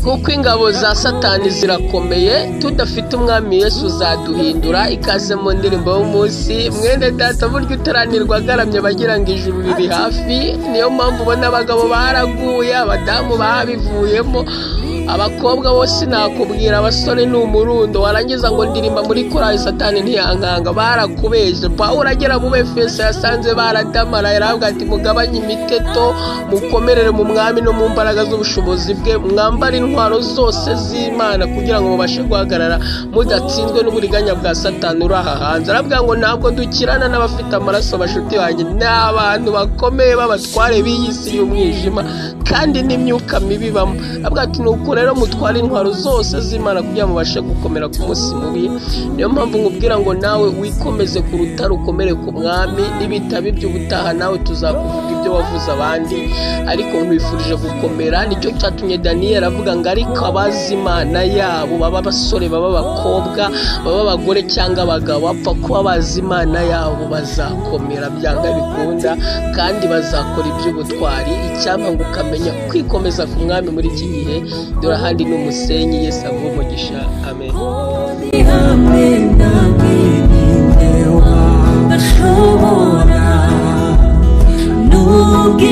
kuko ingabo za Satani zirakomeye, tudafite umwami Yesu zaduhindura. Ikaze mu ndirimbo y'umunsi. Mwene data buryo utaranirwa agaramye bagira ngo ijuru riri hafi, niyo mpamvu ubona abagabo baraguye, abadamu babivuyemo, abakobwa bose nakubwira, abasore ni umurundo, warangiza ngo ndirimba muri korali Satani ntiyankanga. Barakubeje. Pawulo agera mu Efeso yasanze baradamara, yaravuga ati mugabanye imiteto, mukomerere mu mwami no mu mbaraga z'ubushobozi bwe, mwambare intwaro zose z'Imana kugira ngo mubashe guhagarara mudatsinzwe n'uburiganya bwa Satani uri aha hanze. Aravuga ngo ntabwo dukirana n'abafite amaraso, bashuti banjye, ni abantu bakomeye b'abatware b'iyi si y'umwijima kandi n'imyuka mibi bamo. Aravuga ati nuko rero mutware intwaro zose z'Imana kugira ngo mubashe gukomera ku munsi mubi. Niyo mpamvu nkubwira ngo nawe wikomeze ku rutare, ukomere ku mwami. N'ibitabo by'ubutaha nawe tuzakuvuga ibyo wavuze abandi, ariko nkwifurije gukomera. Nicyo cyatumye Daniel avuga ngo ariko abazi Imana yabo, baba abasore, baba abakobwa, baba abagore cyangwa abagabo, bapfa kuba bazi Imana yabo bazakomera byanga bikunda, kandi bazakora iby'ubutwari. Icyampa ngo ukamenya kwikomeza ku mwami muri iki gihe. Dore ahandi n'umusenyi. Yesu avuga umugisha. Amen. Nubwo